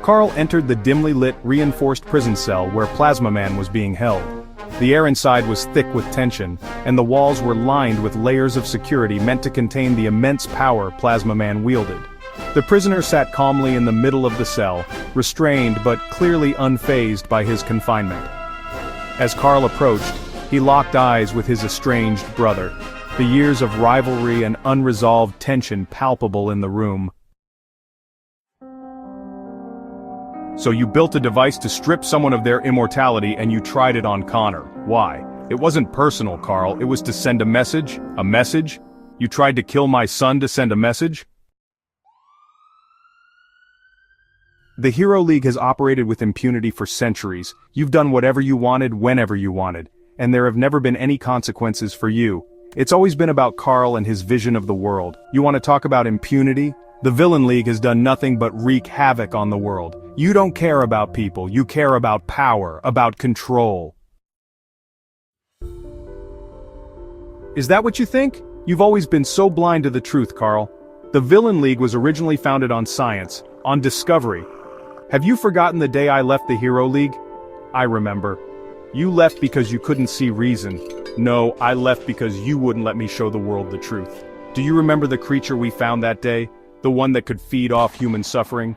Carl entered the dimly lit, reinforced prison cell where Plasma Man was being held. The air inside was thick with tension, and the walls were lined with layers of security meant to contain the immense power Plasma Man wielded. The prisoner sat calmly in the middle of the cell, restrained but clearly unfazed by his confinement. As Carl approached, he locked eyes with his estranged brother, the years of rivalry and unresolved tension palpable in the room. So you built a device to strip someone of their immortality and you tried it on Connor. Why? It wasn't personal, Carl, it was to send a message? A message? You tried to kill my son to send a message? The Hero League has operated with impunity for centuries. You've done whatever you wanted, whenever you wanted. And there have never been any consequences for you. It's always been about Carl and his vision of the world. You want to talk about impunity? The Villain League has done nothing but wreak havoc on the world. You don't care about people, you care about power, about control. Is that what you think? You've always been so blind to the truth, Carl. The Villain League was originally founded on science, on discovery. Have you forgotten the day I left the Hero League? I remember. You left because you couldn't see reason. No, I left because you wouldn't let me show the world the truth. Do you remember the creature we found that day? The one that could feed off human suffering?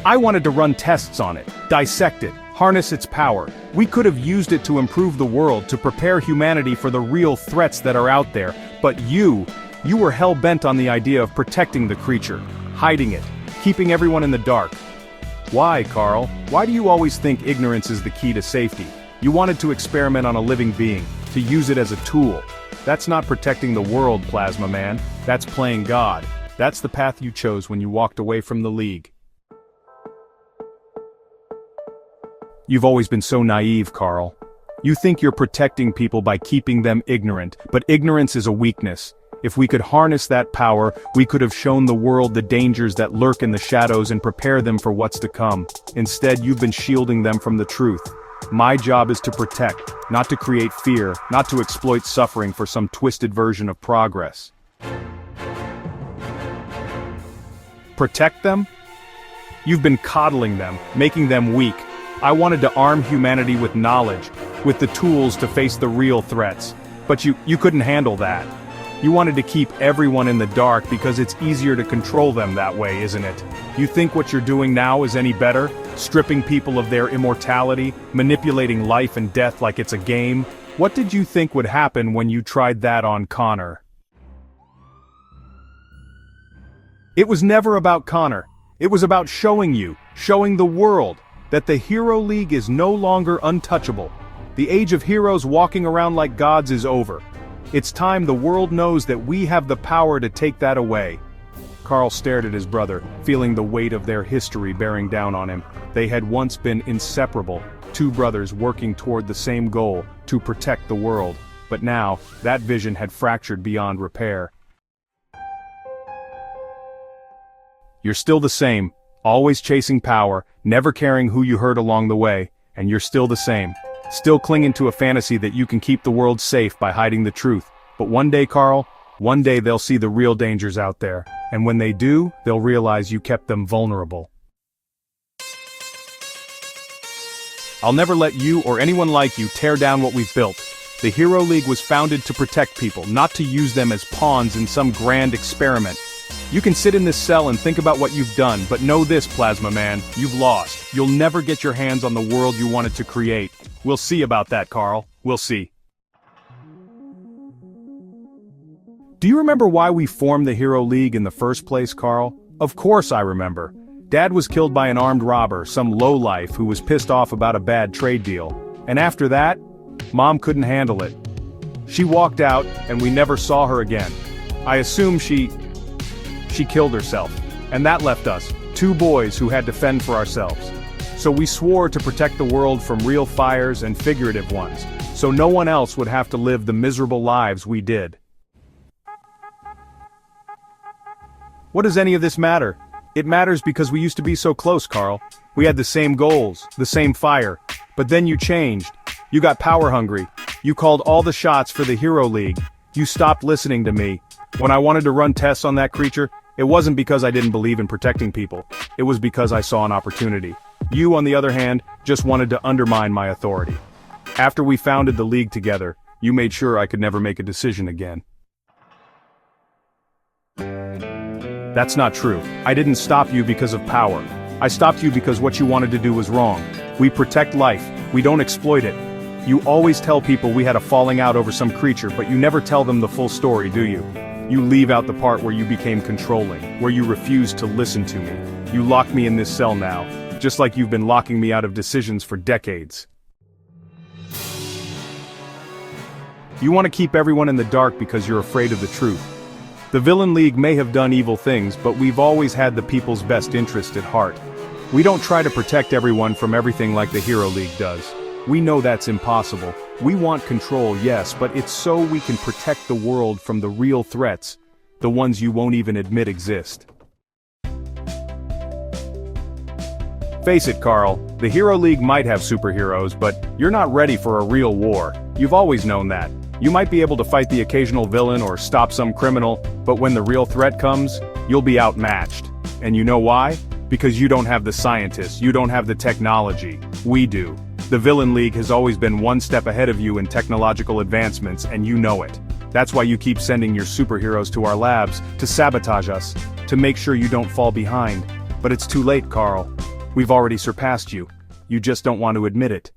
I wanted to run tests on it, dissect it, harness its power. We could have used it to improve the world, to prepare humanity for the real threats that are out there, but you were hell-bent on the idea of protecting the creature, hiding it, keeping everyone in the dark. Why, Carl? Why do you always think ignorance is the key to safety? You wanted to experiment on a living being, to use it as a tool. That's not protecting the world, Plasma Man. That's playing God. That's the path you chose when you walked away from the League. You've always been so naive, Carl. You think you're protecting people by keeping them ignorant, but ignorance is a weakness. If we could harness that power, we could have shown the world the dangers that lurk in the shadows and prepare them for what's to come. Instead, you've been shielding them from the truth. My job is to protect, not to create fear, not to exploit suffering for some twisted version of progress. Protect them? You've been coddling them, making them weak. I wanted to arm humanity with knowledge, with the tools to face the real threats. But you couldn't handle that. You wanted to keep everyone in the dark because it's easier to control them that way, isn't it? You think what you're doing now is any better? Stripping people of their immortality, manipulating life and death like it's a game? What did you think would happen when you tried that on Connor? It was never about Connor. It was about showing the world, that the Hero League is no longer untouchable. The age of heroes walking around like gods is over. It's time the world knows that we have the power to take that away. Carl stared at his brother, feeling the weight of their history bearing down on him. They had once been inseparable, two brothers working toward the same goal, to protect the world. But now, that vision had fractured beyond repair. You're still the same, always chasing power, never caring who you hurt along the way, and you're still the same. Still clinging to a fantasy that you can keep the world safe by hiding the truth. But one day, Carl, one day they'll see the real dangers out there, and when they do, they'll realize you kept them vulnerable. I'll never let you or anyone like you tear down what we've built. The Hero League was founded to protect people, not to use them as pawns in some grand experiment. You can sit in this cell and think about what you've done, but know this, Plasma Man, you've lost. You'll never get your hands on the world you wanted to create. We'll see about that, Carl. We'll see. Do you remember why we formed the Hero League in the first place, Carl? Of course I remember. Dad was killed by an armed robber, some lowlife who was pissed off about a bad trade deal. And after that, Mom couldn't handle it. She walked out, and we never saw her again. I assume she killed herself. And that left us, two boys who had to fend for ourselves. So we swore to protect the world from real fires and figurative ones, so no one else would have to live the miserable lives we did. What does any of this matter? It matters because we used to be so close, Carl. We had the same goals, the same fire. But then you changed. You got power hungry. You called all the shots for the Hero League. You stopped listening to me. When I wanted to run tests on that creature, It wasn't because I didn't believe in protecting people. It was because I saw an opportunity. You, on the other hand, just wanted to undermine my authority. After we founded the League together, you made sure I could never make a decision again. That's not true. I didn't stop you because of power. I stopped you because what you wanted to do was wrong. We protect life. We don't exploit it. You always tell people we had a falling out over some creature, but you never tell them the full story, do you? You leave out the part where you became controlling, where you refused to listen to me. You locked me in this cell now, just like you've been locking me out of decisions for decades. You want to keep everyone in the dark because you're afraid of the truth. The Villain League may have done evil things, but we've always had the people's best interest at heart. We don't try to protect everyone from everything like the Hero League does. We know that's impossible. We want control, yes, but it's so we can protect the world from the real threats, the ones you won't even admit exist. Face it, Carl, the Hero League might have superheroes, but you're not ready for a real war. You've always known that. You might be able to fight the occasional villain or stop some criminal, but when the real threat comes, you'll be outmatched. And you know why? Because you don't have the scientists, you don't have the technology. We do. The Villain League has always been one step ahead of you in technological advancements, and you know it. That's why you keep sending your superheroes to our labs, to sabotage us, to make sure you don't fall behind. But it's too late, Carl. We've already surpassed you. You just don't want to admit it.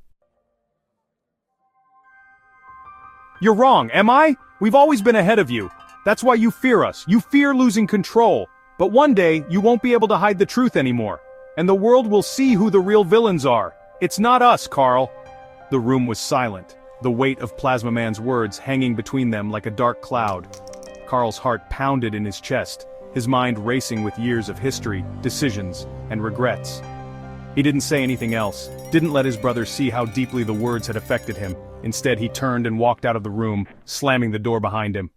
You're wrong, am I? We've always been ahead of you. That's why you fear us. You fear losing control. But one day, you won't be able to hide the truth anymore. And the world will see who the real villains are. It's not us, Carl. The room was silent, the weight of Plasma Man's words hanging between them like a dark cloud. Carl's heart pounded in his chest, his mind racing with years of history, decisions, and regrets. He didn't say anything else, didn't let his brother see how deeply the words had affected him. Instead, he turned and walked out of the room, slamming the door behind him.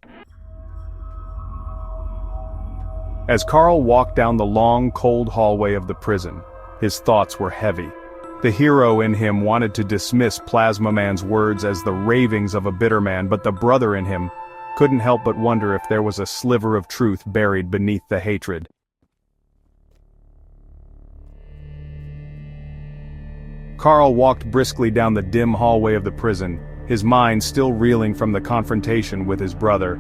As Carl walked down the long, cold hallway of the prison, his thoughts were heavy. The hero in him wanted to dismiss Plasma Man's words as the ravings of a bitter man, but the brother in him couldn't help but wonder if there was a sliver of truth buried beneath the hatred. Carl walked briskly down the dim hallway of the prison, his mind still reeling from the confrontation with his brother.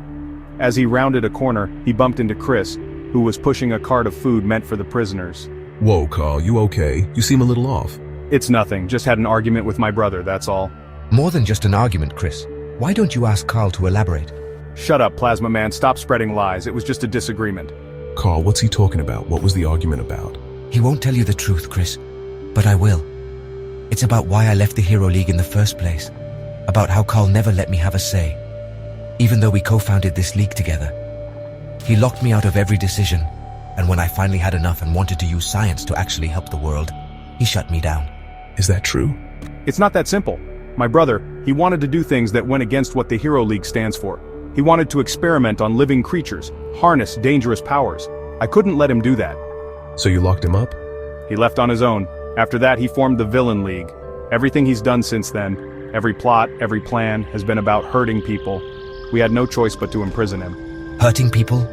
As he rounded a corner, he bumped into Chris, who was pushing a cart of food meant for the prisoners. Whoa, Carl, you okay? You seem a little off. It's nothing, just had an argument with my brother, that's all. More than just an argument, Chris. Why don't you ask Carl to elaborate? Shut up, Plasma Man, stop spreading lies, it was just a disagreement. Carl, what's he talking about? What was the argument about? He won't tell you the truth, Chris. But I will. It's about why I left the Hero League in the first place. About how Carl never let me have a say. Even though we co-founded this league together. He locked me out of every decision, and when I finally had enough and wanted to use science to actually help the world, he shut me down. Is that true? It's not that simple. My brother, he wanted to do things that went against what the Hero League stands for. He wanted to experiment on living creatures, harness dangerous powers. I couldn't let him do that. So you locked him up? He left on his own. After that, he formed the Villain League. Everything he's done since then, every plot, every plan, has been about hurting people. We had no choice but to imprison him. Hurting people?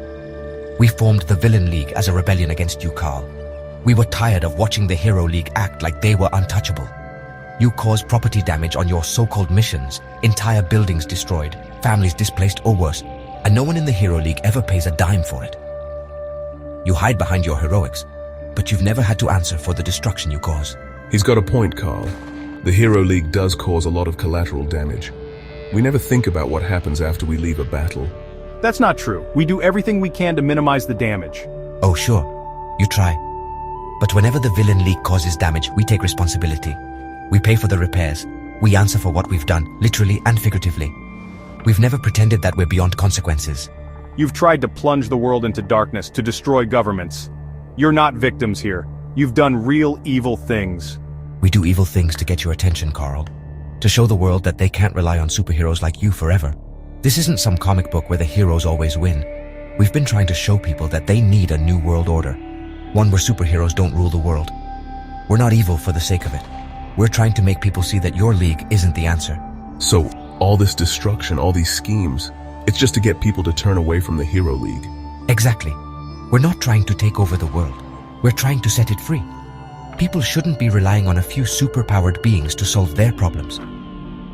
We formed the Villain League as a rebellion against you, Carl. We were tired of watching the Hero League act like they were untouchable. You caused property damage on your so-called missions, entire buildings destroyed, families displaced or worse, and no one in the Hero League ever pays a dime for it. You hide behind your heroics, but you've never had to answer for the destruction you cause. He's got a point, Carl. The Hero League does cause a lot of collateral damage. We never think about what happens after we leave a battle. That's not true. We do everything we can to minimize the damage. Oh, sure. You try. But whenever the Villain League causes damage, we take responsibility. We pay for the repairs. We answer for what we've done, literally and figuratively. We've never pretended that we're beyond consequences. You've tried to plunge the world into darkness, to destroy governments. You're not victims here. You've done real evil things. We do evil things to get your attention, Carl. To show the world that they can't rely on superheroes like you forever. This isn't some comic book where the heroes always win. We've been trying to show people that they need a new world order. One where superheroes don't rule the world. We're not evil for the sake of it. We're trying to make people see that your league isn't the answer. So, all this destruction, all these schemes, it's just to get people to turn away from the Hero League. Exactly. We're not trying to take over the world. We're trying to set it free. People shouldn't be relying on a few superpowered beings to solve their problems.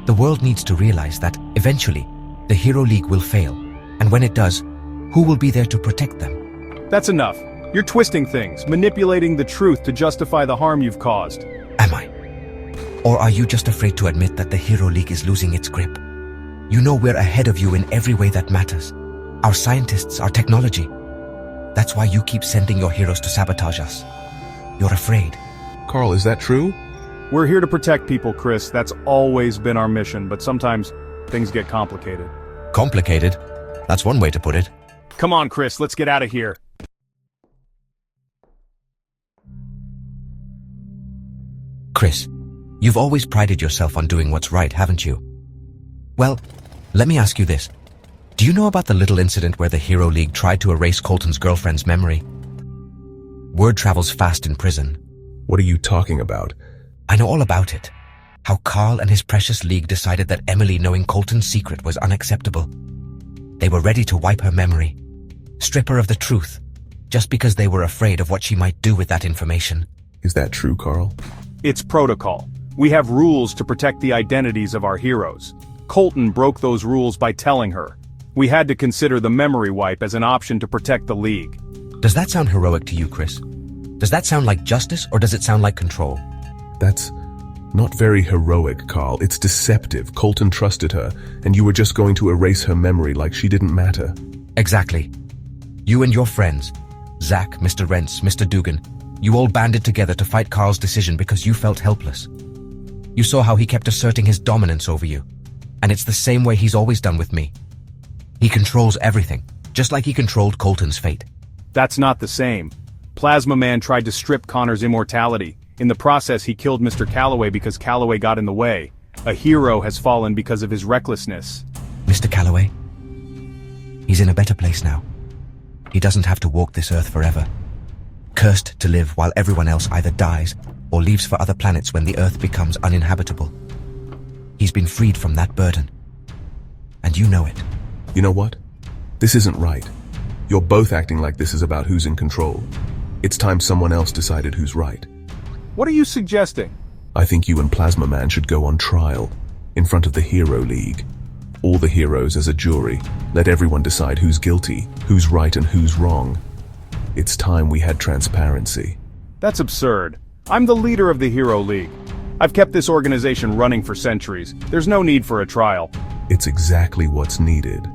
The world needs to realize that, eventually, the Hero League will fail. And when it does, who will be there to protect them? That's enough. You're twisting things, manipulating the truth to justify the harm you've caused. Am I? Or are you just afraid to admit that the Hero League is losing its grip? You know we're ahead of you in every way that matters. Our scientists, our technology. That's why you keep sending your heroes to sabotage us. You're afraid. Carl, is that true? We're here to protect people, Chris. That's always been our mission, but sometimes things get complicated. Complicated? That's one way to put it. Come on, Chris, let's get out of here. Chris, you've always prided yourself on doing what's right, haven't you? Well, let me ask you this. Do you know about the little incident where the Hero League tried to erase Colton's girlfriend's memory? Word travels fast in prison. What are you talking about? I know all about it. How Carl and his precious league decided that Emily knowing Colton's secret was unacceptable. They were ready to wipe her memory, strip her of the truth, just because they were afraid of what she might do with that information. Is that true, Carl? It's protocol. We have rules to protect the identities of our heroes. Colton broke those rules by telling her. We had to consider the memory wipe as an option to protect the League. Does that sound heroic to you, Chris? Does that sound like justice, or does it sound like control? That's not very heroic, Carl. It's deceptive. Colton trusted her, and you were just going to erase her memory like she didn't matter. Exactly. You and your friends, Zach, Mr. Rentz, Mr. Dugan, you all banded together to fight Carl's decision because you felt helpless. You saw how he kept asserting his dominance over you, and it's the same way he's always done with me. He controls everything, just like he controlled Colton's fate. That's not the same. Plasma Man tried to strip Connor's immortality. In the process, he killed Mr. Calaway because Calaway got in the way. A hero has fallen because of his recklessness. Mr. Calaway? He's in a better place now. He doesn't have to walk this earth forever. Cursed to live while everyone else either dies or leaves for other planets when the earth becomes uninhabitable. He's been freed from that burden. And you know it. You know what? This isn't right. You're both acting like this is about who's in control. It's time someone else decided who's right. What are you suggesting? I think you and Plasma Man should go on trial, in front of the Hero League. All the heroes as a jury. Let everyone decide who's guilty, who's right and who's wrong. It's time we had transparency. That's absurd. I'm the leader of the Hero League. I've kept this organization running for centuries. There's no need for a trial. It's exactly what's needed.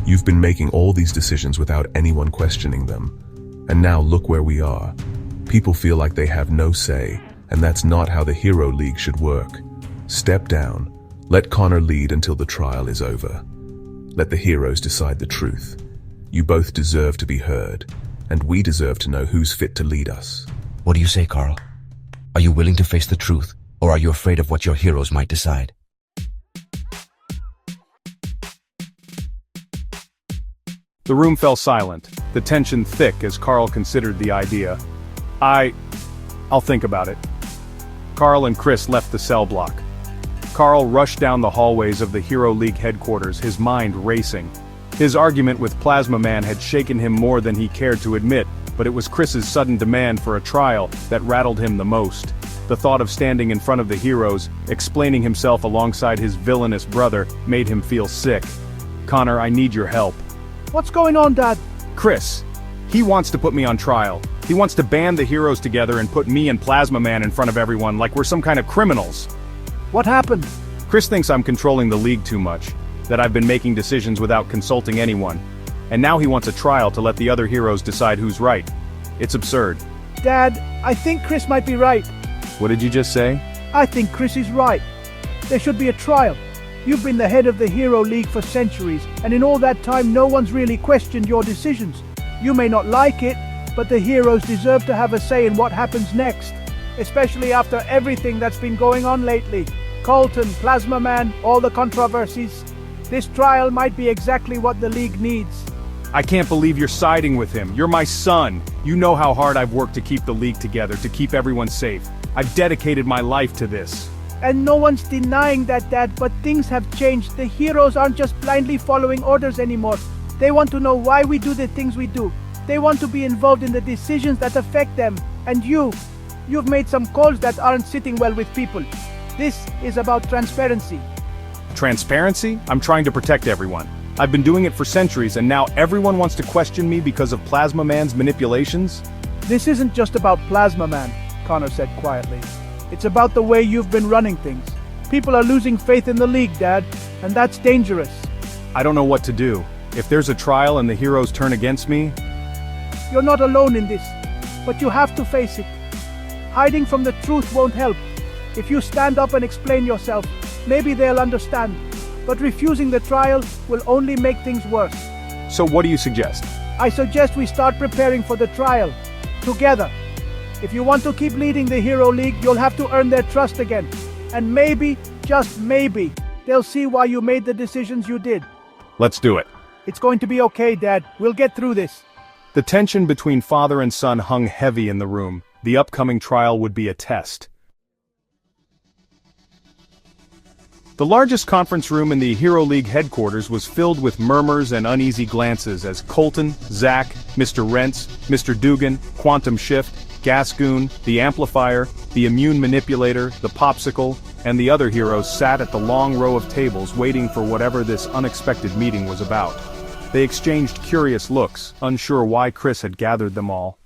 You've been making all these decisions without anyone questioning them. And now look where we are. People feel like they have no say, and that's not how the Hero League should work. Step down. Let Connor lead until the trial is over. Let the heroes decide the truth. You both deserve to be heard, and we deserve to know who's fit to lead us. What do you say, Carl? Are you willing to face the truth, or are you afraid of what your heroes might decide? The room fell silent, the tension thick as Carl considered the idea. I'll think about it. Carl and Chris left the cell block. Carl rushed down the hallways of the Hero League headquarters, his mind racing. His argument with Plasma Man had shaken him more than he cared to admit, but it was Chris's sudden demand for a trial that rattled him the most. The thought of standing in front of the heroes, explaining himself alongside his villainous brother, made him feel sick. Connor, I need your help. What's going on, Dad? Chris. He wants to put me on trial. He wants to band the heroes together and put me and Plasma Man in front of everyone like we're some kind of criminals. What happened? Chris thinks I'm controlling the League too much, that I've been making decisions without consulting anyone. And now he wants a trial to let the other heroes decide who's right. It's absurd. Dad, I think Chris might be right. What did you just say? I think Chris is right. There should be a trial. You've been the head of the Hero League for centuries, and in all that time no one's really questioned your decisions. You may not like it, but the heroes deserve to have a say in what happens next, especially after everything that's been going on lately. Colton, Plasma Man, all the controversies. This trial might be exactly what the League needs. I can't believe you're siding with him. You're my son. You know how hard I've worked to keep the League together, to keep everyone safe. I've dedicated my life to this. And no one's denying that, Dad, but things have changed. The heroes aren't just blindly following orders anymore. They want to know why we do the things we do. They want to be involved in the decisions that affect them. And you've made some calls that aren't sitting well with people. This is about transparency. Transparency? I'm trying to protect everyone. I've been doing it for centuries and now everyone wants to question me because of Plasma Man's manipulations? This isn't just about Plasma Man, Connor said quietly. It's about the way you've been running things. People are losing faith in the League, Dad, and that's dangerous. I don't know what to do. If there's a trial and the heroes turn against me... You're not alone in this, but you have to face it. Hiding from the truth won't help. If you stand up and explain yourself, maybe they'll understand. But refusing the trial will only make things worse. So what do you suggest? I suggest we start preparing for the trial. Together. If you want to keep leading the Hero League, you'll have to earn their trust again. And maybe, just maybe, they'll see why you made the decisions you did. Let's do it. It's going to be okay, Dad. We'll get through this. The tension between father and son hung heavy in the room. The upcoming trial would be a test. The largest conference room in the Hero League headquarters was filled with murmurs and uneasy glances as Colton, Zack, Mr. Rentz, Mr. Dugan, Quantum Shift, Gascoon, the Amplifier, the Immune Manipulator, the Popsicle, and the other heroes sat at the long row of tables waiting for whatever this unexpected meeting was about. They exchanged curious looks, unsure why Chris had gathered them all.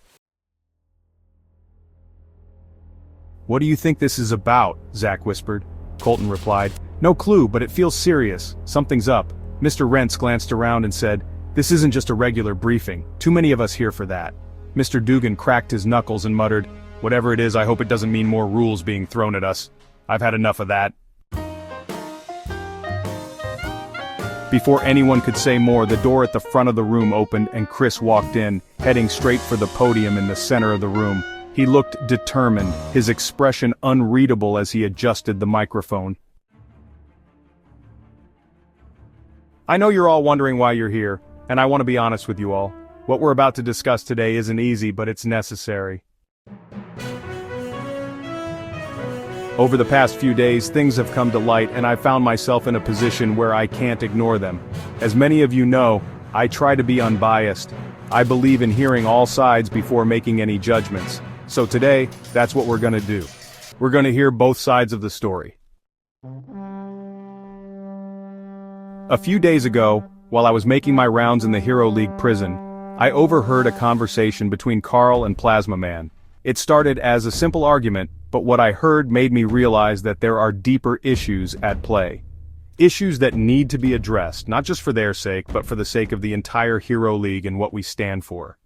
"What do you think this is about?" Zack whispered. Colton replied, "No clue, but it feels serious. Something's up." Mr. Rentz glanced around and said, "This isn't just a regular briefing. Too many of us here for that." Mr. Dugan cracked his knuckles and muttered, "Whatever it is, I hope it doesn't mean more rules being thrown at us. I've had enough of that." Before anyone could say more, the door at the front of the room opened and Chris walked in, heading straight for the podium in the center of the room. He looked determined, his expression unreadable as he adjusted the microphone. "I know you're all wondering why you're here, and I want to be honest with you all. What we're about to discuss today isn't easy, but it's necessary. Over the past few days, things have come to light, and I found myself in a position where I can't ignore them. As many of you know, I try to be unbiased. I believe in hearing all sides before making any judgments. So today, that's what we're gonna do. We're gonna hear both sides of the story." A few days ago, while I was making my rounds in the Hero League prison, I overheard a conversation between Carl and Plasma Man. It started as a simple argument, but what I heard made me realize that there are deeper issues at play. Issues that need to be addressed, not just for their sake, but for the sake of the entire Hero League and what we stand for.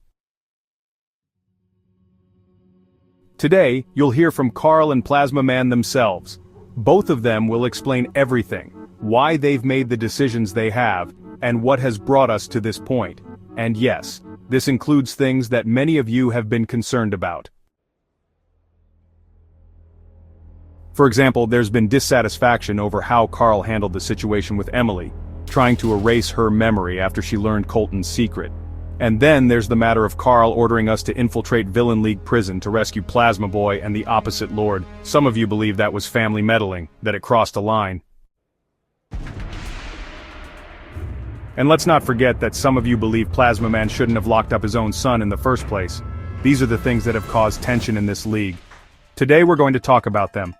Today, you'll hear from Carl and Plasma Man themselves. Both of them will explain everything, why they've made the decisions they have, and what has brought us to this point. And yes, this includes things that many of you have been concerned about. For example, there's been dissatisfaction over how Carl handled the situation with Emily, trying to erase her memory after she learned Colton's secret. And then there's the matter of Carl ordering us to infiltrate Villain League prison to rescue Plasma Boy and the opposite Lord. Some of you believe that was family meddling, that it crossed a line. And let's not forget that some of you believe Plasma Man shouldn't have locked up his own son in the first place. These are the things that have caused tension in this league. Today we're going to talk about them.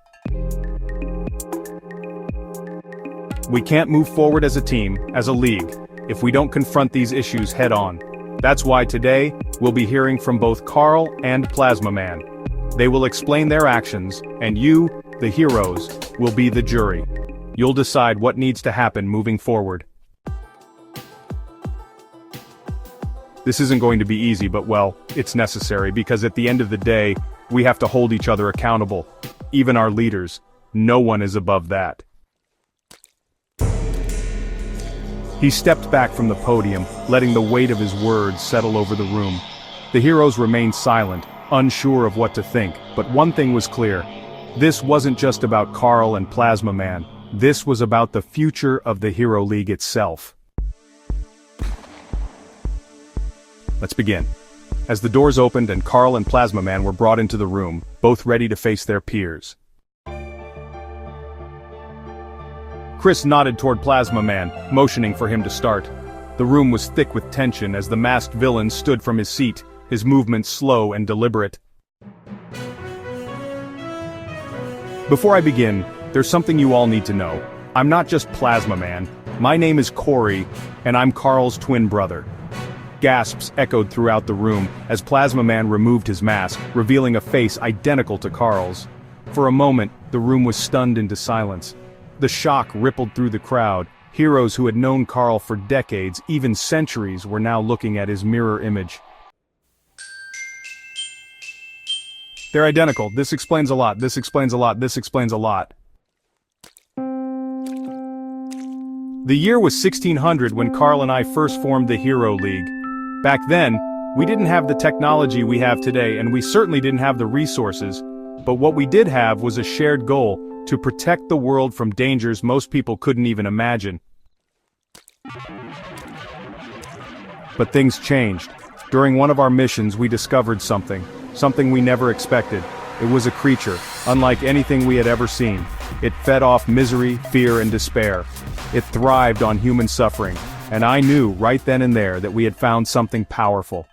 We can't move forward as a team, as a league, if we don't confront these issues head-on. That's why today, we'll be hearing from both Carl and Plasma Man. They will explain their actions, and you, the heroes, will be the jury. You'll decide what needs to happen moving forward. This isn't going to be easy, but well, it's necessary because at the end of the day, we have to hold each other accountable. Even our leaders. No one is above that. He stepped back from the podium, letting the weight of his words settle over the room. The heroes remained silent, unsure of what to think, but one thing was clear. This wasn't just about Carl and Plasma Man. This was about the future of the Hero League itself. Let's begin. As the doors opened and Carl and Plasma Man were brought into the room, both ready to face their peers. Chris nodded toward Plasma Man, motioning for him to start. The room was thick with tension as the masked villain stood from his seat, his movements slow and deliberate. Before I begin, there's something you all need to know. I'm not just Plasma Man. My name is Cory, and I'm Carl's twin brother. Gasps echoed throughout the room as Plasma Man removed his mask, revealing a face identical to Carl's. For a moment, the room was stunned into silence. The shock rippled through the crowd. Heroes who had known Carl for decades, even centuries, were now looking at his mirror image. They're identical. This explains a lot. This explains a lot. This explains a lot. The year was 1600 when Carl and I first formed the Hero League. Back then, we didn't have the technology we have today, and we certainly didn't have the resources. But what we did have was a shared goal: to protect the world from dangers most people couldn't even imagine. But things changed. During one of our missions, we discovered something we never expected. It was a creature, unlike anything we had ever seen. It fed off misery, fear, and despair. It thrived on human suffering, and I knew right then and there that we had found something powerful.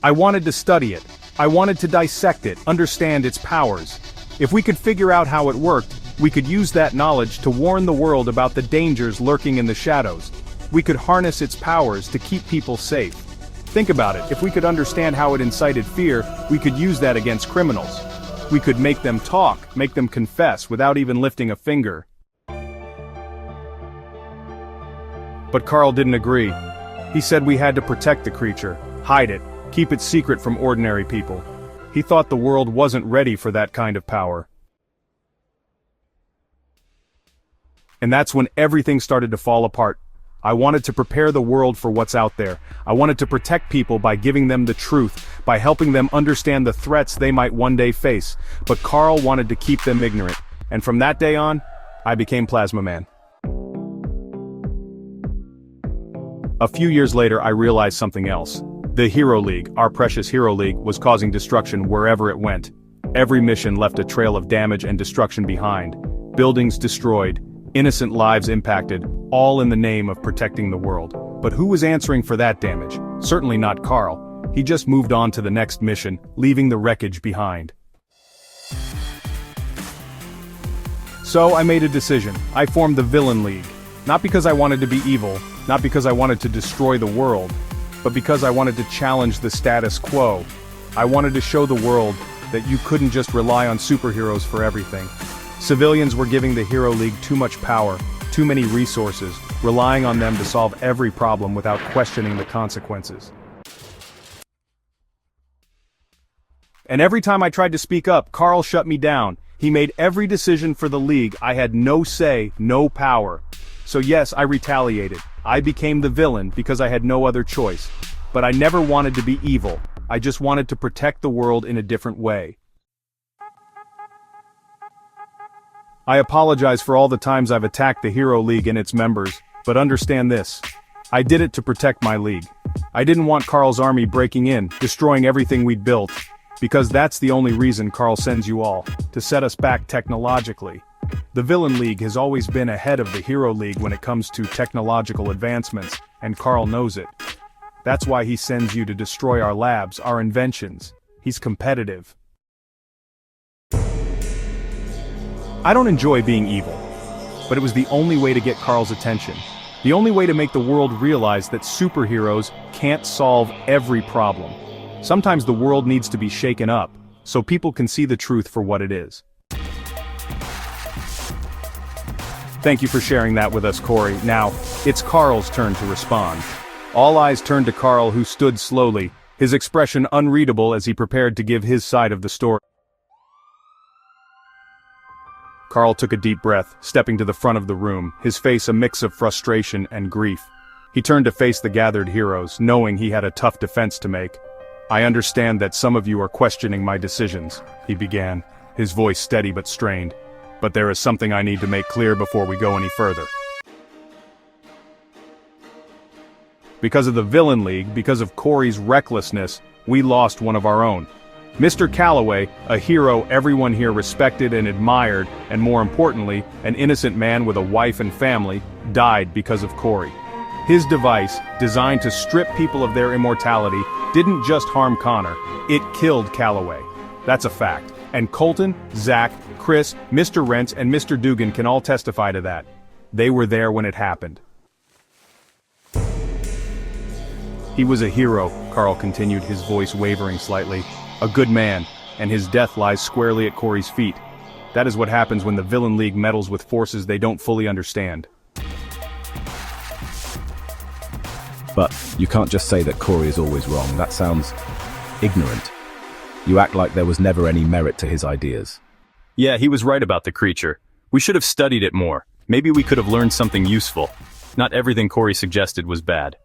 I wanted to study it. I wanted to dissect it, understand its powers. If we could figure out how it worked, we could use that knowledge to warn the world about the dangers lurking in the shadows. We could harness its powers to keep people safe. Think about it, if we could understand how it incited fear, we could use that against criminals. We could make them talk, make them confess without even lifting a finger. But Carl didn't agree. He said we had to protect the creature, hide it, keep it secret from ordinary people. He thought the world wasn't ready for that kind of power. And that's when everything started to fall apart. I wanted to prepare the world for what's out there. I wanted to protect people by giving them the truth, by helping them understand the threats they might one day face. But Carl wanted to keep them ignorant. And from that day on, I became Plasma Man. A few years later, I realized something else. The Hero League, our precious Hero League, was causing destruction wherever it went. Every mission left a trail of damage and destruction behind. Buildings destroyed, innocent lives impacted, all in the name of protecting the world. But who was answering for that damage? Certainly not Carl. He just moved on to the next mission, leaving the wreckage behind. So I made a decision. I formed the Villain League. Not because I wanted to be evil, not because I wanted to destroy the world, but because I wanted to challenge the status quo. I wanted to show the world that you couldn't just rely on superheroes for everything. Civilians were giving the Hero League too much power, too many resources, relying on them to solve every problem without questioning the consequences. And every time I tried to speak up, Carl shut me down. He made every decision for the League. I had no say, no power. So yes, I retaliated. I became the villain because I had no other choice. But I never wanted to be evil. I just wanted to protect the world in a different way. I apologize for all the times I've attacked the Hero League and its members, but understand this. I did it to protect my league. I didn't want Carl's army breaking in, destroying everything we'd built. Because that's the only reason Carl sends you all, to set us back technologically. The Villain League has always been ahead of the Hero League when it comes to technological advancements, and Carl knows it. That's why he sends you to destroy our labs, our inventions. He's competitive. I don't enjoy being evil, but it was the only way to get Carl's attention. The only way to make the world realize that superheroes can't solve every problem. Sometimes the world needs to be shaken up, so people can see the truth for what it is. Thank you for sharing that with us, Cory. Now, it's Carl's turn to respond. All eyes turned to Carl, who stood slowly, his expression unreadable as he prepared to give his side of the story. Carl took a deep breath, stepping to the front of the room, his face a mix of frustration and grief. He turned to face the gathered heroes, knowing he had a tough defense to make. "I understand that some of you are questioning my decisions," he began, his voice steady but strained. "But there is something I need to make clear before we go any further. Because of the Villain League, because of Cory's recklessness, we lost one of our own. Mr. Calaway, a hero everyone here respected and admired, and more importantly, an innocent man with a wife and family, died because of Cory. His device, designed to strip people of their immortality, didn't just harm Connor, it killed Calaway. That's a fact. And Colton, Zach, Chris, Mr. Rents, and Mr. Dugan can all testify to that. They were there when it happened. He was a hero, Carl continued, his voice wavering slightly. A good man, and his death lies squarely at Cory's feet. That is what happens when the Villain League meddles with forces they don't fully understand. But you can't just say that Cory is always wrong. That sounds ignorant. You act like there was never any merit to his ideas. Yeah, he was right about the creature. We should have studied it more. Maybe we could have learned something useful. Not everything Cory suggested was bad.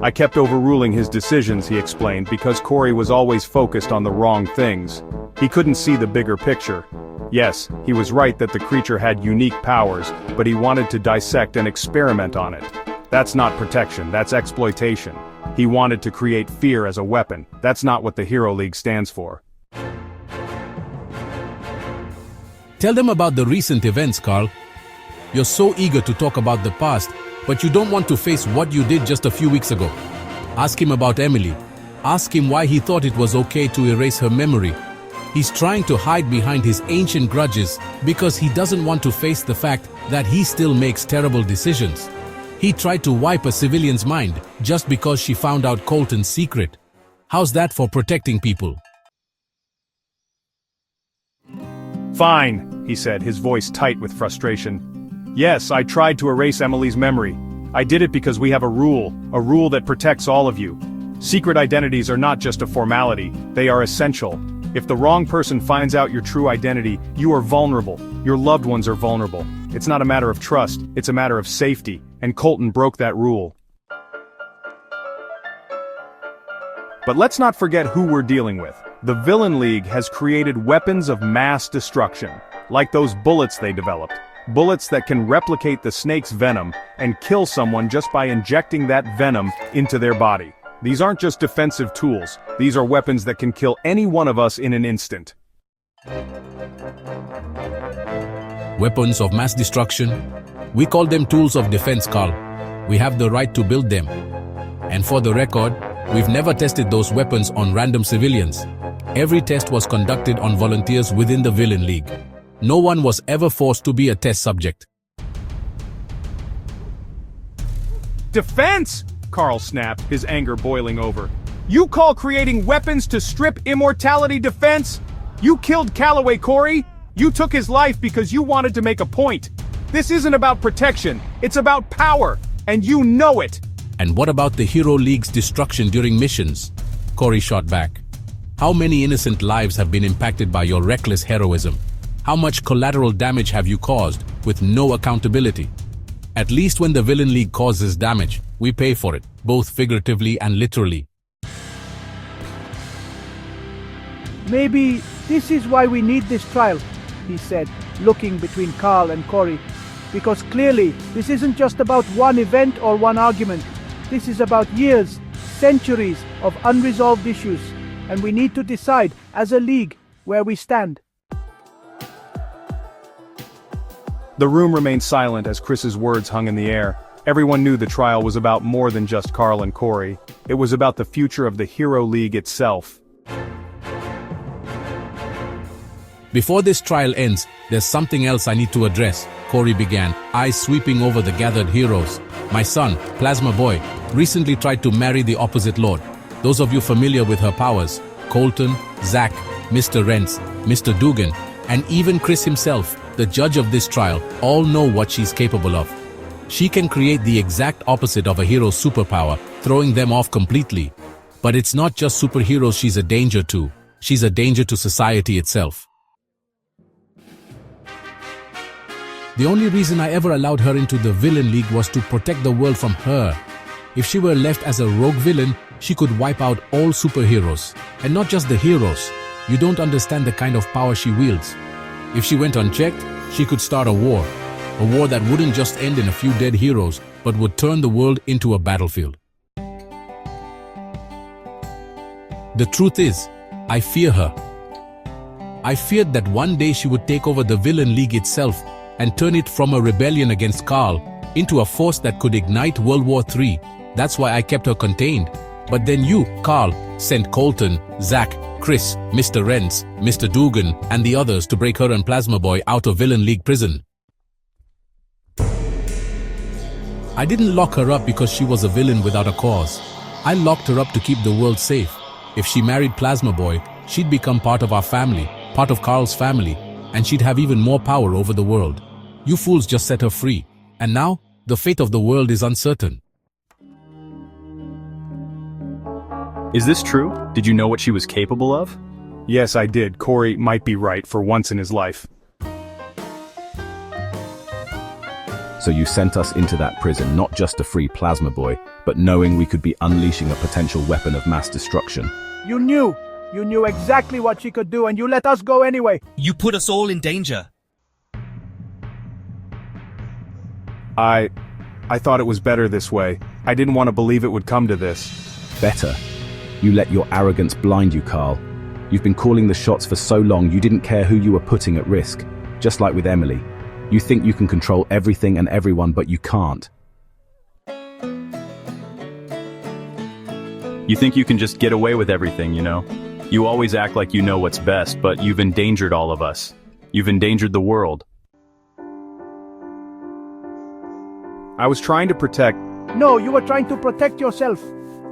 I kept overruling his decisions, he explained, because Cory was always focused on the wrong things. He couldn't see the bigger picture. Yes, he was right that the creature had unique powers, but he wanted to dissect and experiment on it. That's not protection, that's exploitation. He wanted to create fear as a weapon. That's not what the Hero League stands for. Tell them about the recent events, Carl. You're so eager to talk about the past, but you don't want to face what you did just a few weeks ago. Ask him about Emily. Ask him why he thought it was okay to erase her memory. He's trying to hide behind his ancient grudges because he doesn't want to face the fact that he still makes terrible decisions. He tried to wipe a civilian's mind just because she found out Colton's secret. How's that for protecting people? Fine, he said, his voice tight with frustration. Yes, I tried to erase Emily's memory. I did it because we have a rule that protects all of you. Secret identities are not just a formality, they are essential. If the wrong person finds out your true identity, you are vulnerable. Your loved ones are vulnerable. It's not a matter of trust, it's a matter of safety, and Colton broke that rule. But let's not forget who we're dealing with. The Villain League has created weapons of mass destruction, like those bullets they developed. Bullets that can replicate the snake's venom and kill someone just by injecting that venom into their body. These aren't just defensive tools, these are weapons that can kill any one of us in an instant. Weapons of mass destruction? We call them tools of defense, Carl. We have the right to build them. And for the record, we've never tested those weapons on random civilians. Every test was conducted on volunteers within the Villain League. No one was ever forced to be a test subject. Defense! Carl snapped, his anger boiling over. You call creating weapons to strip immortality defense? You killed Calaway, Cory! You took his life because you wanted to make a point. This isn't about protection, it's about power, and you know it! And what about the Hero League's destruction during missions? Cory shot back. How many innocent lives have been impacted by your reckless heroism? How much collateral damage have you caused with no accountability? At least when the Villain League causes damage, we pay for it, both figuratively and literally. Maybe this is why we need this trial, he said, looking between Carl and Cory. Because clearly, this isn't just about one event or one argument. This is about years, centuries of unresolved issues. And we need to decide, as a league, where we stand. The room remained silent as Chris's words hung in the air. Everyone knew the trial was about more than just Carl and Cory. It was about the future of the Hero League itself. Before this trial ends, there's something else I need to address, Cory began, eyes sweeping over the gathered heroes. My son, Plasma Boy, recently tried to marry the opposite lord. Those of you familiar with her powers, Colton, Zach, Mr. Rents, Mr. Dugan, and even Chris himself, the judge of this trial, all know what she's capable of. She can create the exact opposite of a hero's superpower, throwing them off completely. But it's not just superheroes she's a danger to. She's a danger to society itself. The only reason I ever allowed her into the Villain League was to protect the world from her. If she were left as a rogue villain, she could wipe out all superheroes. And not just the heroes. You don't understand the kind of power she wields. If she went unchecked, she could start a war. A war that wouldn't just end in a few dead heroes, but would turn the world into a battlefield. The truth is, I fear her. I feared that one day she would take over the Villain League itself and turn it from a rebellion against Carl into a force that could ignite World War III. That's why I kept her contained. But then you, Carl, sent Colton, Zach, Chris, Mr. Rentz, Mr. Dugan, and the others to break her and Plasma Boy out of Villain League prison. I didn't lock her up because she was a villain without a cause. I locked her up to keep the world safe. If she married Plasma Boy, she'd become part of our family, part of Carl's family, and she'd have even more power over the world. You fools just set her free, and now, the fate of the world is uncertain. Is this true? Did you know what she was capable of? Yes, I did. Cory might be right for once in his life. So you sent us into that prison not just to free Plasma Boy, but knowing we could be unleashing a potential weapon of mass destruction. You knew exactly what she could do and you let us go anyway. You put us all in danger. I thought it was better this way. I didn't want to believe it would come to this. Better. You let your arrogance blind you, Carl. You've been calling the shots for so long you didn't care who you were putting at risk. Just like with Emily. You think you can control everything and everyone, but you can't. You think you can just get away with everything, you know? You always act like you know what's best, but you've endangered all of us. You've endangered the world. I was trying to protect... No, you were trying to protect yourself.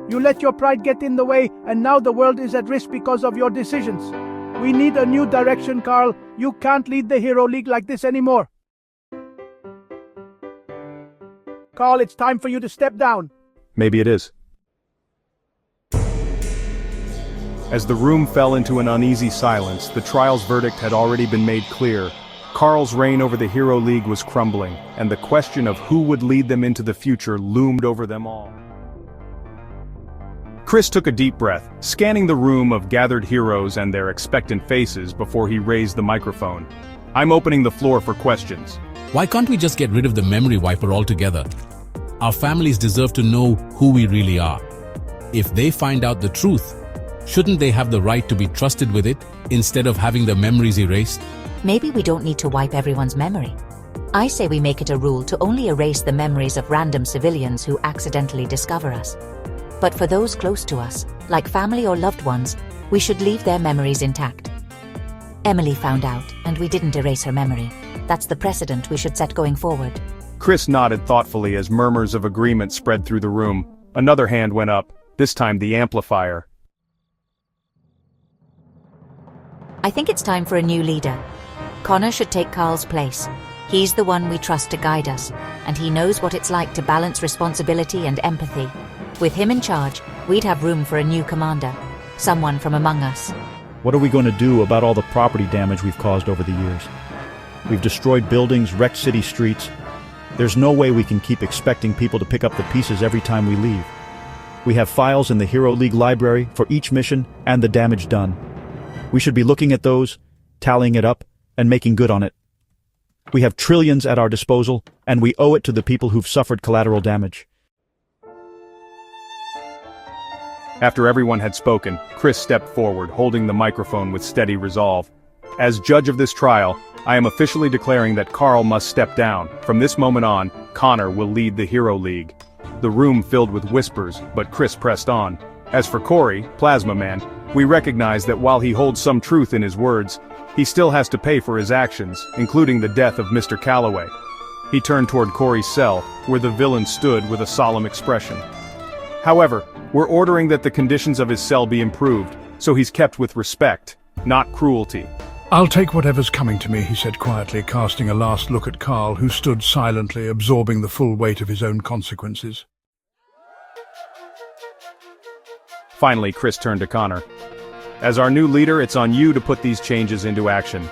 You let your pride get in the way, and now the world is at risk because of your decisions. We need a new direction, Carl. You can't lead the Hero League like this anymore. Carl, it's time for you to step down. Maybe it is. As the room fell into an uneasy silence, the trial's verdict had already been made clear. Carl's reign over the Hero League was crumbling, and the question of who would lead them into the future loomed over them all. Chris took a deep breath, scanning the room of gathered heroes and their expectant faces before he raised the microphone. I'm opening the floor for questions. Why can't we just get rid of the memory wiper altogether? Our families deserve to know who we really are. If they find out the truth, shouldn't they have the right to be trusted with it instead of having their memories erased? Maybe we don't need to wipe everyone's memory. I say we make it a rule to only erase the memories of random civilians who accidentally discover us. But for those close to us, like family or loved ones, we should leave their memories intact. Emily found out, and we didn't erase her memory. That's the precedent we should set going forward. Chris nodded thoughtfully as murmurs of agreement spread through the room. Another hand went up, this time the amplifier. I think it's time for a new leader. Connor should take Carl's place. He's the one we trust to guide us, and he knows what it's like to balance responsibility and empathy. With him in charge, we'd have room for a new commander, someone from among us. What are we going to do about all the property damage we've caused over the years? We've destroyed buildings, wrecked city streets. There's no way we can keep expecting people to pick up the pieces every time we leave. We have files in the Hero League library for each mission and the damage done. We should be looking at those, tallying it up, and making good on it. We have trillions at our disposal, and we owe it to the people who've suffered collateral damage. After everyone had spoken, Chris stepped forward, holding the microphone with steady resolve. As judge of this trial, I am officially declaring that Carl must step down. From this moment on, Connor will lead the Hero League. The room filled with whispers, but Chris pressed on. As for Cory, Plasma Man, we recognize that while he holds some truth in his words, he still has to pay for his actions, including the death of Mr. Calaway. He turned toward Cory's cell, where the villain stood with a solemn expression. However, we're ordering that the conditions of his cell be improved, so he's kept with respect, not cruelty. I'll take whatever's coming to me, he said quietly, casting a last look at Carl, who stood silently, absorbing the full weight of his own consequences. Finally, Chris turned to Connor. As our new leader, it's on you to put these changes into action.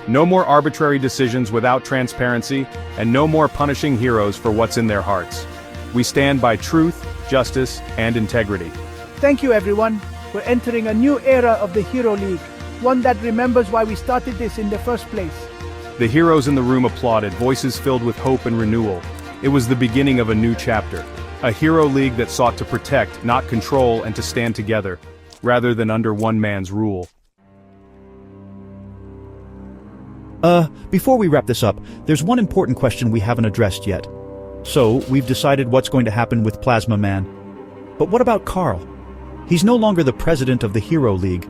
No more arbitrary decisions without transparency, and no more punishing heroes for what's in their hearts. We stand by truth, justice, and integrity. Thank you, everyone. We're entering a new era of the Hero League, one that remembers why we started this in the first place. The heroes in the room applauded, voices filled with hope and renewal. It was the beginning of a new chapter. A Hero League that sought to protect, not control, and to stand together. rather than under one man's rule. Before we wrap this up, there's one important question we haven't addressed yet. So, we've decided what's going to happen with Plasma Man. But what about Carl? He's no longer the president of the Hero League.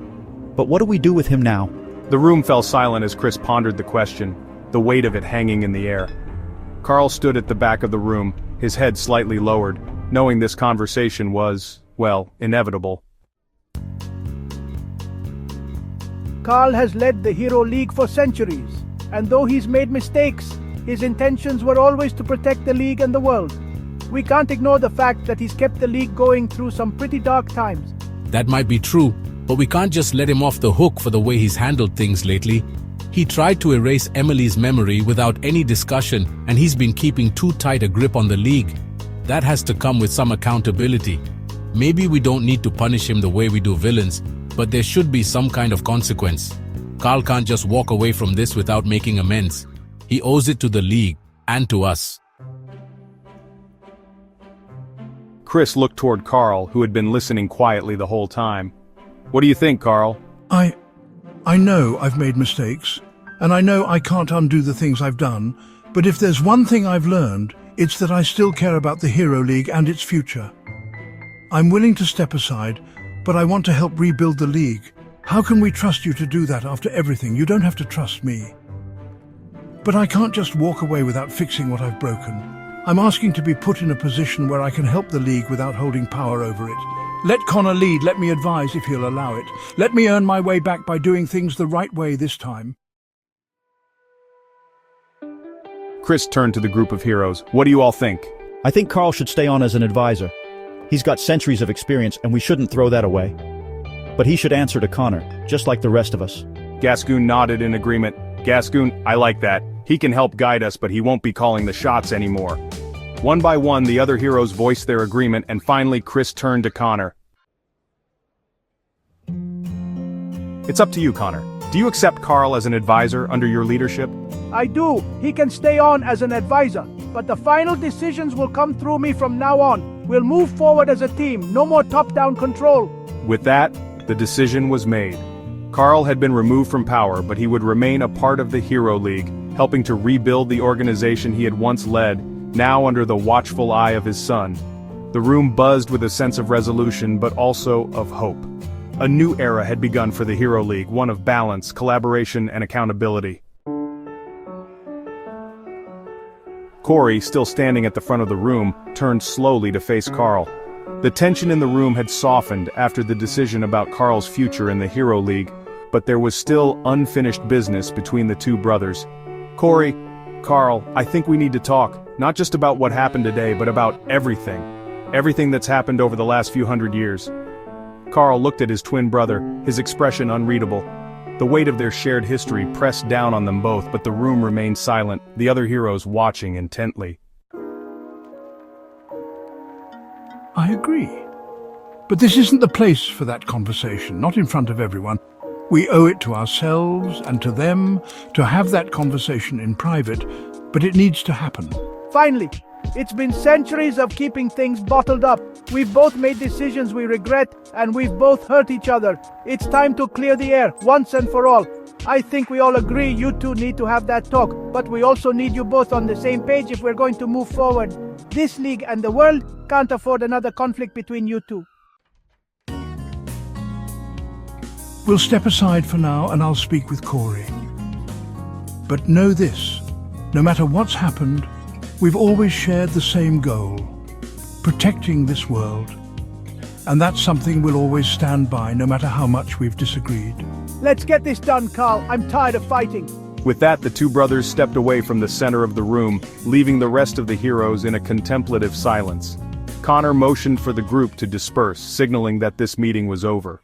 But what do we do with him now? The room fell silent as Chris pondered the question, the weight of it hanging in the air. Carl stood at the back of the room, his head slightly lowered, knowing this conversation was, well, inevitable. Carl has led the Hero League for centuries, and though he's made mistakes, his intentions were always to protect the League and the world. We can't ignore the fact that he's kept the League going through some pretty dark times. That might be true, but we can't just let him off the hook for the way he's handled things lately. He tried to erase Emily's memory without any discussion, and he's been keeping too tight a grip on the League. That has to come with some accountability. Maybe we don't need to punish him the way we do villains, but there should be some kind of consequence. Carl can't just walk away from this without making amends. He owes it to the League, and to us. Chris looked toward Carl, who had been listening quietly the whole time. What do you think, Carl? I know I've made mistakes, and I know I can't undo the things I've done, but if there's one thing I've learned, it's that I still care about the Hero League and its future. I'm willing to step aside, but I want to help rebuild the League. How can we trust you to do that after everything? You don't have to trust me. But I can't just walk away without fixing what I've broken. I'm asking to be put in a position where I can help the League without holding power over it. Let Connor lead, let me advise if he'll allow it. Let me earn my way back by doing things the right way this time. Chris turned to the group of heroes. What do you all think? I think Carl should stay on as an advisor. He's got centuries of experience, and we shouldn't throw that away. But he should answer to Connor, just like the rest of us. Gascoon nodded in agreement. Gascoon, I like that. He can help guide us, but he won't be calling the shots anymore. One by one, the other heroes voiced their agreement, and finally Chris turned to Connor. It's up to you, Connor. Do you accept Carl as an advisor under your leadership? I do. He can stay on as an advisor, but the final decisions will come through me from now on. We'll move forward as a team, no more top-down control. With that, the decision was made. Carl had been removed from power, but he would remain a part of the Hero League, helping to rebuild the organization he had once led, now under the watchful eye of his son. The room buzzed with a sense of resolution, but also of hope. A new era had begun for the Hero League, one of balance, collaboration, and accountability. Cory, still standing at the front of the room, turned slowly to face Carl. The tension in the room had softened after the decision about Carl's future in the Hero League, but there was still unfinished business between the two brothers. Cory, Carl, I think we need to talk, not just about what happened today, but about everything. Everything that's happened over the last few hundred years. Carl looked at his twin brother, his expression unreadable. The weight of their shared history pressed down on them both, but the room remained silent, the other heroes watching intently. I agree. But this isn't the place for that conversation, not in front of everyone. We owe it to ourselves and to them to have that conversation in private, but it needs to happen. Finally, it's been centuries of keeping things bottled up. We've both made decisions we regret, and we've both hurt each other. It's time to clear the air, once and for all. I think we all agree you two need to have that talk, but we also need you both on the same page if we're going to move forward. This league and the world can't afford another conflict between you two. We'll step aside for now and I'll speak with Cory. But know this, no matter what's happened, we've always shared the same goal, protecting this world. And that's something we'll always stand by, no matter how much we've disagreed. Let's get this done, Carl. I'm tired of fighting. With that, the two brothers stepped away from the center of the room, leaving the rest of the heroes in a contemplative silence. Connor motioned for the group to disperse, signaling that this meeting was over.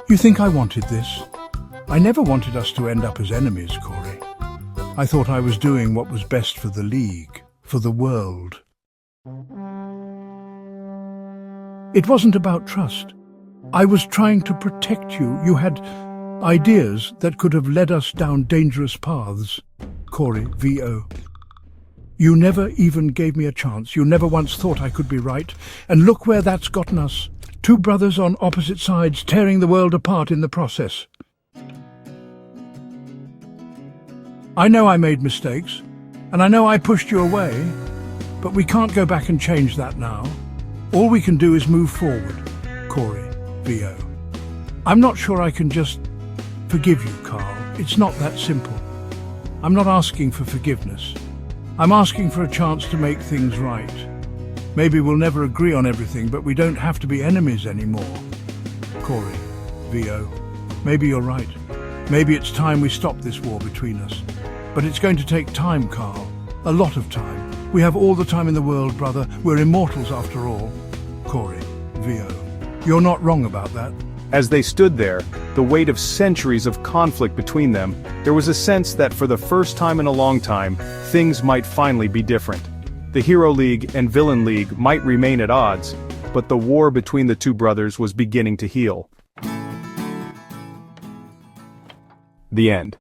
You think I wanted this? I never wanted us to end up as enemies, Cory. I thought I was doing what was best for the League, for the world. It wasn't about trust. I was trying to protect you. You had ideas that could have led us down dangerous paths. Cory, V.O. You never even gave me a chance. You never once thought I could be right. And look where that's gotten us. Two brothers on opposite sides tearing the world apart in the process. I know I made mistakes, and I know I pushed you away, but we can't go back and change that now. All we can do is move forward. Cory, VO. I'm not sure I can just forgive you, Carl. It's not that simple. I'm not asking for forgiveness. I'm asking for a chance to make things right. Maybe we'll never agree on everything, but we don't have to be enemies anymore. Cory, VO. Maybe you're right. Maybe it's time we stop this war between us. But it's going to take time, Carl. A lot of time. We have all the time in the world, brother. We're immortals after all. Cory, VO. You're not wrong about that. As they stood there, the weight of centuries of conflict between them, there was a sense that for the first time in a long time, things might finally be different. The Hero League and Villain League might remain at odds, but the war between the two brothers was beginning to heal. The end.